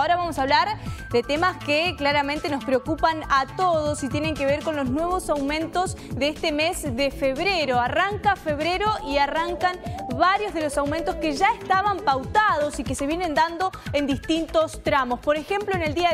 ahora vamos a hablar de temas que claramente nos preocupan a todos y tienen que ver con los nuevos aumentos de este mes de febrero. Arranca febrero y arrancan varios de los aumentos que ya estaban pautados y que se vienen dando en distintos tramos. Por ejemplo, en el día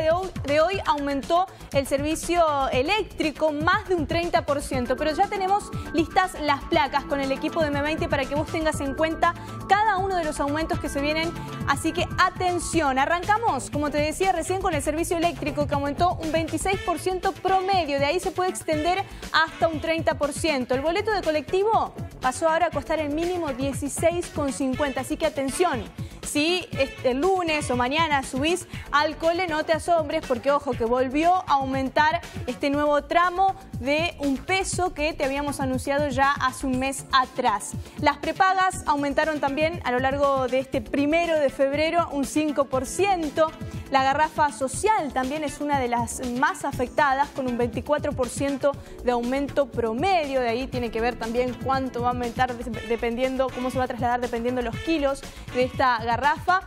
de hoy aumentó el servicio eléctrico más de un 30%, pero ya tenemos listas las placas con el equipo de M20 para que vos tengas en cuenta cada uno de los aumentos que se vienen, así que atención. Arrancamos, como te decía recién, con el servicio eléctrico que aumentó un 26% promedio, de ahí se puede extender hasta un 30%. El boleto de colectivo pasó ahora a costar el mínimo 16,50, así que atención. Si el lunes o mañana subís al cole, no te asombres porque, ojo, que volvió a aumentar este nuevo tramo de un peso que te habíamos anunciado ya hace un mes atrás. Las prepagas aumentaron también a lo largo de este 1 de febrero un 5%. La garrafa social también es una de las más afectadas, con un 24% de aumento promedio. De ahí tiene que ver también cuánto va a aumentar dependiendo, cómo se va a trasladar dependiendo los kilos de esta garrafa.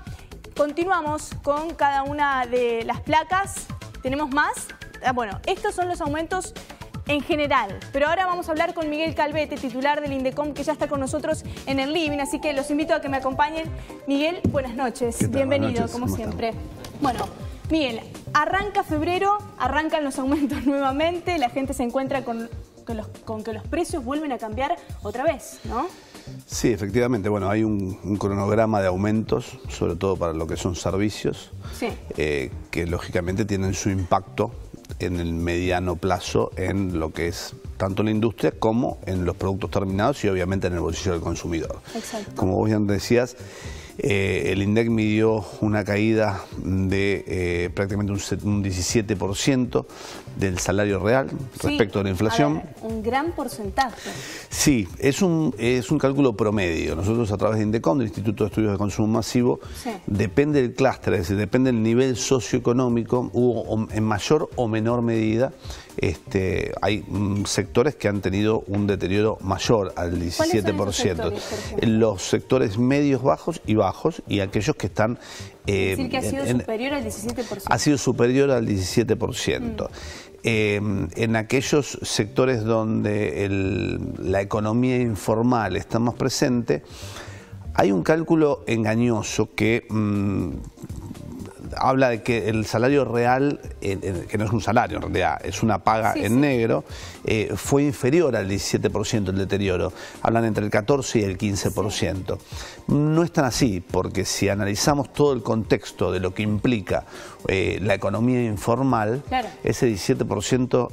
Continuamos con cada una de las placas. ¿Tenemos más? Bueno, estos son los aumentos en general, pero ahora vamos a hablar con Miguel Calvete, titular del INDECOM, que ya está con nosotros en el living, así que los invito a que me acompañen. Miguel, buenas noches, bienvenido, como siempre. Bueno, Miguel, arranca febrero, arrancan los aumentos nuevamente, la gente se encuentra con que los precios vuelven a cambiar otra vez, ¿no? Sí, efectivamente. Bueno, hay un cronograma de aumentos, sobre todo para lo que son servicios, sí, que lógicamente tienen su impacto en el mediano plazo en lo que es tanto la industria como en los productos terminados y obviamente en el bolsillo del consumidor. Exacto. Como vos bien decías, el INDEC midió una caída de prácticamente un 17% del salario real respecto a la inflación. A ver, un gran porcentaje. Sí, es un cálculo promedio. Nosotros a través de INDECOM, del Instituto de Estudios de Consumo Masivo, sí, depende del clúster, es decir, depende del nivel socioeconómico, hubo en mayor o menor medida. Hay sectores que han tenido un deterioro mayor al 17%. Los sectores medios, bajos y aquellos que están... es decir, que ha sido superior al 17%. Ha sido superior al 17%. En aquellos sectores donde la economía informal está más presente, hay un cálculo engañoso que... habla de que el salario real, que no es un salario en realidad, es una paga en negro, fue inferior al 17% el deterioro. Hablan entre el 14 y el 15%. No es tan así, porque si analizamos todo el contexto de lo que implica la economía informal, claro, ese 17%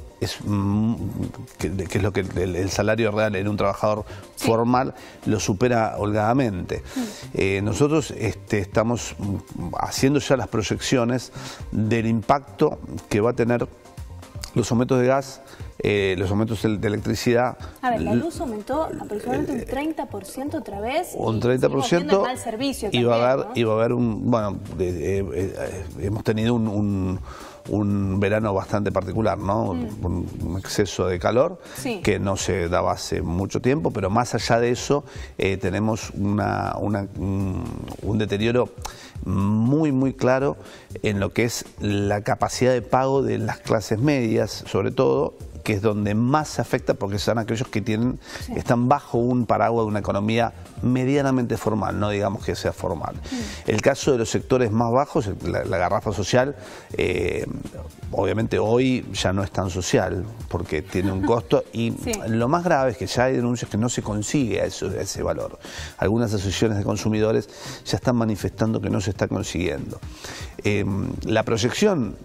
que es lo que el salario real en un trabajador formal lo supera holgadamente. Nosotros estamos haciendo ya las proyecciones del impacto que va a tener los aumentos de gas, los aumentos de electricidad. A ver, la luz aumentó aproximadamente un 30% otra vez. Un 30%. El mal servicio también, iba a haber un... Bueno, hemos tenido un verano bastante particular, ¿no? Un exceso de calor, sí, que no se daba hace mucho tiempo, pero más allá de eso tenemos un deterioro muy claro en lo que es la capacidad de pago de las clases medias, sobre todo, que es donde más se afecta porque son aquellos que están bajo un paraguas de una economía medianamente formal, no digamos que sea formal. El caso de los sectores más bajos, la garrafa social, obviamente hoy ya no es tan social porque tiene un costo y lo más grave es que ya hay denuncias que no se consigue a ese valor. Algunas asociaciones de consumidores ya están manifestando que no se está consiguiendo. La proyección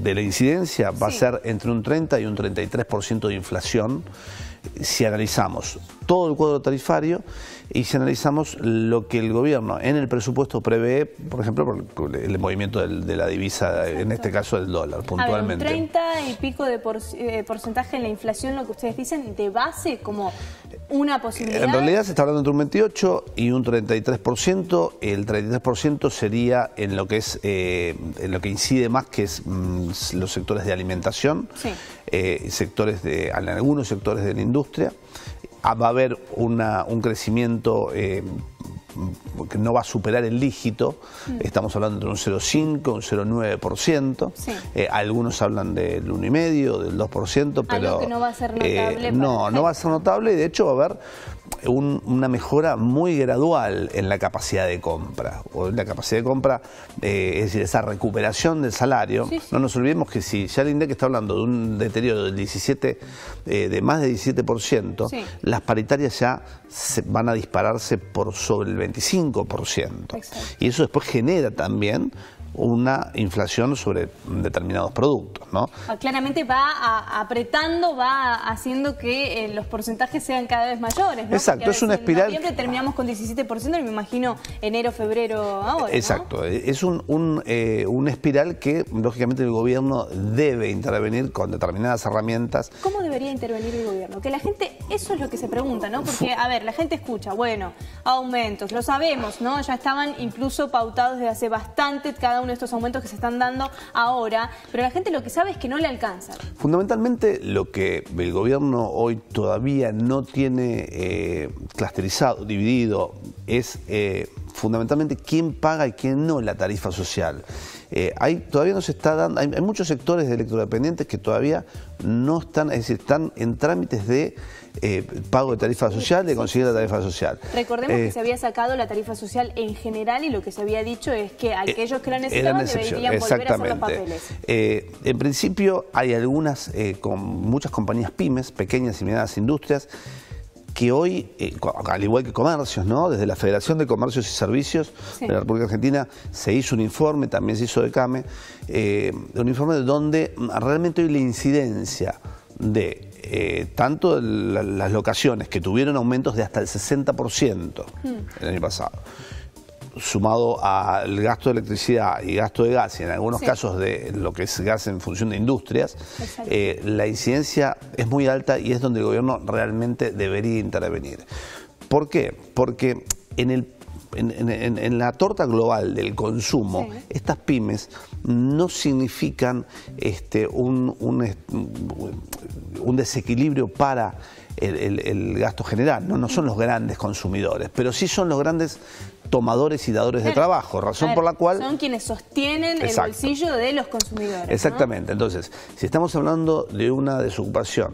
de la incidencia va a ser entre un 30 y un 33% de inflación si analizamos todo el cuadro tarifario y si analizamos lo que el gobierno en el presupuesto prevé, por ejemplo, por el movimiento de la divisa, en este caso del dólar, puntualmente. A ver, un 30 y pico de porcentaje en la inflación, lo que ustedes dicen, de base como una posibilidad. En realidad se está hablando entre un 28 y un 33%. El 33% sería en lo que es en lo que incide más, que es los sectores de alimentación, sí, en algunos sectores de la industria. Va a haber un crecimiento que no va a superar el dígito. Estamos hablando de un 0,5, un 0,9%. Sí. Algunos hablan del 1,5%, del 2%, pero algo que no va a ser notable. No va a ser notable, y de hecho va a haber una mejora muy gradual en la capacidad de compra, o en la capacidad de compra, es decir, esa recuperación del salario. Sí, sí. No nos olvidemos que si ya el INDEC está hablando de un deterioro del 17, de más de 17%, sí, las paritarias ya van a dispararse por sobre el 25%. Exacto. Y eso después genera también una inflación sobre determinados productos, ¿no? Claramente va apretando, va haciendo que los porcentajes sean cada vez mayores, ¿no? Exacto, es una espiral. En noviembre terminamos con 17%, y me imagino enero, febrero, ahora, exacto, ¿no? Es una espiral que lógicamente el gobierno debe intervenir con determinadas herramientas. ¿Cómo debería intervenir el gobierno? Que la gente, eso es lo que se pregunta, ¿no? Porque, a ver, la gente escucha, bueno, aumentos, lo sabemos, ¿no? Ya estaban incluso pautados desde hace bastante cada uno de estos aumentos que se están dando ahora, pero la gente lo que sabe es que no le alcanza. Fundamentalmente lo que el gobierno hoy todavía no tiene clusterizado, dividido, es fundamentalmente quién paga y quién no la tarifa social. Todavía no se está dando, hay muchos sectores de electrodependientes que todavía no están, es decir, están en trámites de pago de tarifa social, de conseguir la tarifa social. Recordemos que se había sacado la tarifa social en general, y lo que se había dicho es que aquellos que la necesitaban deberían volver a hacer los papeles. En principio hay muchas compañías pymes, pequeñas y medianas industrias, que hoy, al igual que comercios, ¿no? Desde la Federación de Comercios y Servicios, sí, de la República Argentina se hizo un informe, también se hizo de CAME, un informe donde realmente hoy la incidencia de tanto las locaciones que tuvieron aumentos de hasta el 60% el año pasado, sumado al gasto de electricidad y gasto de gas, y en algunos, sí, casos de lo que es gas en función de industrias, la incidencia es muy alta, y es donde el gobierno realmente debería intervenir. ¿Por qué? Porque en la torta global del consumo, sí, estas pymes no significan un desequilibrio para el gasto general, no son los grandes consumidores, pero sí son los grandes tomadores y dadores de trabajo, razón por la cual son quienes sostienen, exacto, el bolsillo de los consumidores. Exactamente, ¿no? Entonces, si estamos hablando de una desocupación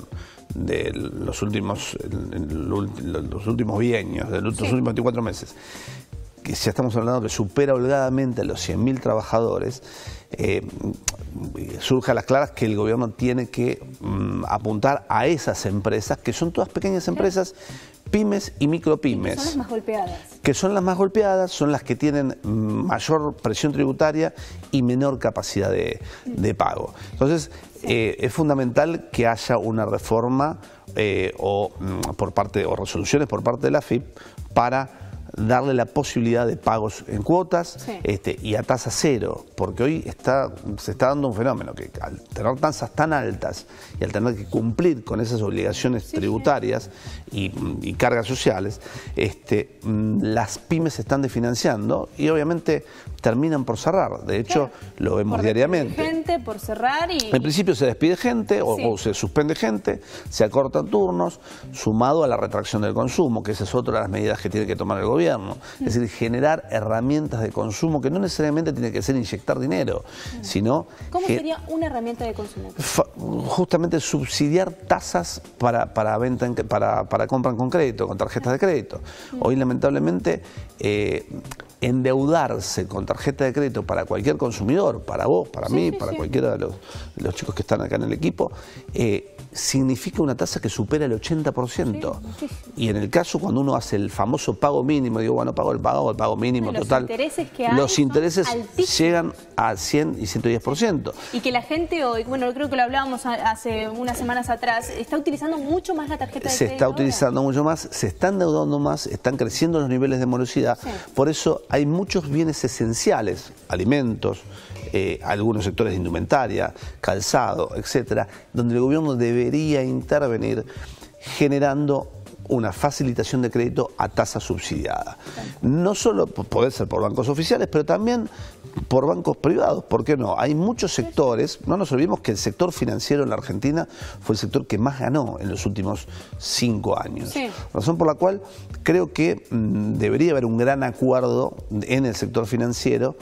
de los últimos bienios, de los, sí, últimos 24 meses, que ya estamos hablando que supera holgadamente a los 100.000 trabajadores, surge a las claras que el gobierno tiene que apuntar a esas empresas, que son todas pequeñas empresas, pymes y micropymes. Son las más golpeadas. Que son las más golpeadas, son las que tienen mayor presión tributaria y menor capacidad de pago. Entonces, sí, es fundamental que haya una reforma o resoluciones por parte de la AFIP para darle la posibilidad de pagos en cuotas, sí, y a tasa cero, porque hoy se está dando un fenómeno que al tener tasas tan altas y al tener que cumplir con esas obligaciones, sí, tributarias, sí, y cargas sociales, las pymes se están desfinanciando y obviamente terminan por cerrar. De hecho, claro, lo vemos diariamente. Gente por cerrar y... En principio se despide gente, sí, o se suspende gente, se acortan turnos, sumado a la retracción del consumo, que esa es otra de las medidas que tiene que tomar el gobierno. Es decir, generar herramientas de consumo, que no necesariamente tiene que ser inyectar dinero, sino... ¿Cómo sería una herramienta de consumo? Justamente subsidiar tasas para venta, para compra con crédito, con tarjetas de crédito. Hoy, lamentablemente, endeudarse con tarjeta de crédito para cualquier consumidor, para vos, para mí, para cualquiera de los chicos que están acá en el equipo, significa una tasa que supera el 80%. Y en el caso cuando uno hace el famoso pago mínimo, digo, bueno, pago el pago mínimo total, los intereses llegan a 100 y 110%. Y que la gente hoy, bueno, creo que lo hablábamos hace unas semanas atrás, está utilizando mucho más la tarjeta de crédito. Se está utilizando mucho más, se están endeudando más, están creciendo los niveles de morosidad. Sí. Por eso hay muchos bienes esenciales, alimentos, algunos sectores de indumentaria, calzado, etcétera, donde el gobierno debería intervenir generando una facilitación de crédito a tasa subsidiada. No solo puede ser por bancos oficiales, pero también por bancos privados, ¿por qué no? Hay muchos sectores, no nos olvidemos que el sector financiero en la Argentina fue el sector que más ganó en los últimos 5 años. Sí. Razón por la cual creo que debería haber un gran acuerdo en el sector financiero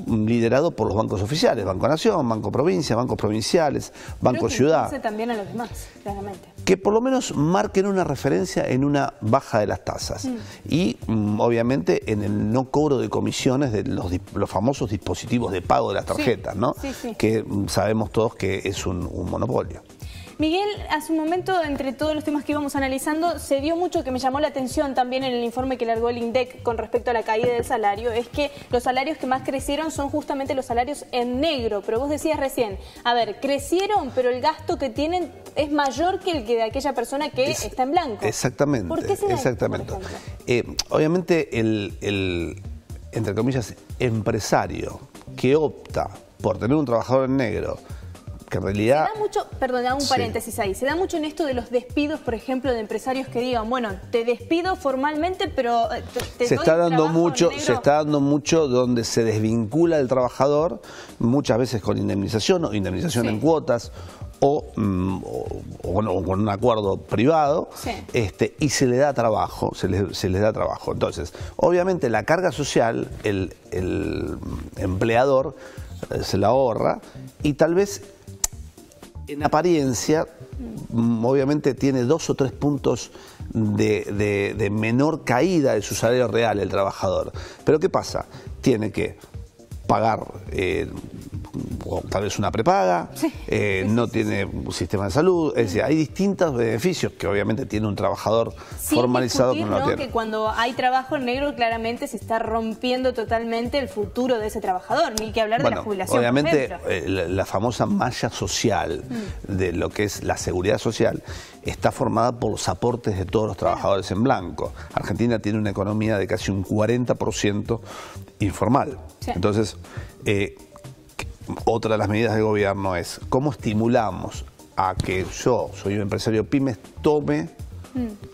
liderado por los bancos oficiales, Banco Nación, Banco Provincia, bancos provinciales, Banco Ciudad. También a los demás, claramente. Que por lo menos marquen una referencia en una baja de las tasas y obviamente en el no cobro de comisiones de los famosos dispositivos de pago de las tarjetas, ¿no? Que sabemos todos que es un monopolio. Miguel, hace un momento, entre todos los temas que íbamos analizando, se dio mucho que me llamó la atención también en el informe que largó el INDEC con respecto a la caída del salario, es que los salarios que más crecieron son justamente los salarios en negro, pero vos decías recién, a ver, crecieron, pero el gasto que tienen es mayor que el que de aquella persona que está en blanco. Exactamente. ¿Por qué se da exactamente. Obviamente el, entre comillas, empresario que opta por tener un trabajador en negro, que en realidad... Se da mucho, perdón, hago un paréntesis ahí, se da mucho en esto de los despidos, por ejemplo, de empresarios que digan, bueno, te despido formalmente, pero te se doy está dando mucho, se está dando mucho donde se desvincula el trabajador, muchas veces con indemnización o indemnización en cuotas, o con un acuerdo privado, y se le da trabajo, se les da trabajo. Entonces, obviamente la carga social, el empleador se la ahorra y tal vez en apariencia, obviamente tiene 2 o 3 puntos de menor caída de su salario real el trabajador. Pero ¿qué pasa? Tiene que pagar o tal vez una prepaga, no tiene un sistema de salud, es decir, hay distintos beneficios que obviamente tiene un trabajador formalizado que no tiene. Que cuando hay trabajo en negro claramente se está rompiendo totalmente el futuro de ese trabajador, ni que hablar de la jubilación. Obviamente la famosa malla social de lo que es la seguridad social está formada por los aportes de todos los trabajadores en blanco. Argentina tiene una economía de casi un 40% informal. Entonces, otra de las medidas de gobierno es cómo estimulamos a que yo, soy un empresario pymes, tome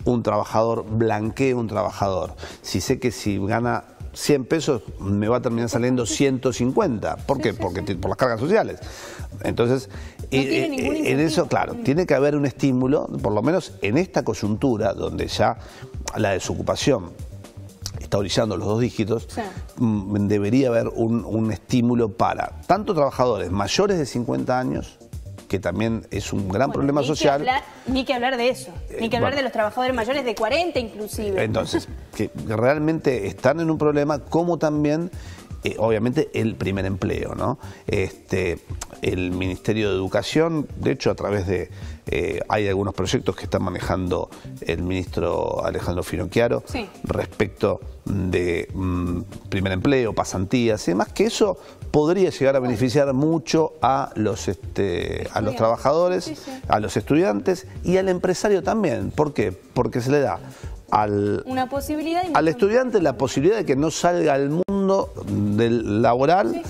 un trabajador, blanquee un trabajador. Si sé que si gana 100 pesos me va a terminar saliendo 150. ¿Por qué? Porque por las cargas sociales. Entonces, en eso, claro, tiene que haber un estímulo, por lo menos en esta coyuntura, donde ya la desocupación está orillando los 2 dígitos, debería haber un estímulo para tanto trabajadores mayores de 50 años, que también es un gran problema social. Ni que hablar de eso, ni que hablar de los trabajadores mayores de 40 inclusive. Entonces, que realmente están en un problema, como también, obviamente, el primer empleo, ¿no? El Ministerio de Educación, de hecho, a través de... hay algunos proyectos que está manejando el ministro Alejandro Finocchiaro respecto de primer empleo, pasantías y demás, que eso podría llegar a beneficiar mucho a los trabajadores, a los estudiantes y al empresario también. ¿Por qué? Porque se le da al estudiante la posibilidad de que no salga al mundo del laboral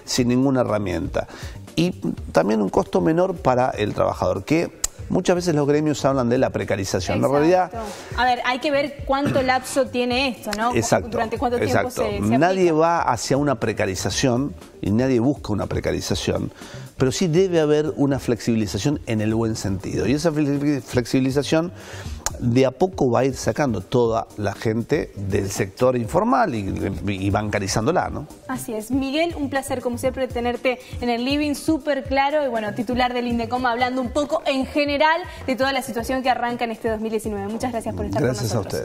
sin ninguna herramienta. Y también un costo menor para el trabajador, que muchas veces los gremios hablan de la precarización. En realidad, a ver, hay que ver cuánto lapso tiene esto, ¿no? Durante cuánto tiempo se nadie aplica. va hacia una precarización y nadie busca una precarización, pero sí debe haber una flexibilización en el buen sentido. Y esa flexibilización de a poco va a ir sacando toda la gente del sector informal y bancarizándola, ¿no? Así es. Miguel, un placer como siempre tenerte en el living, súper claro, y bueno, titular del INDECOM, hablando un poco en general de toda la situación que arranca en este 2019. Muchas gracias por estar con nosotros. Gracias a ustedes.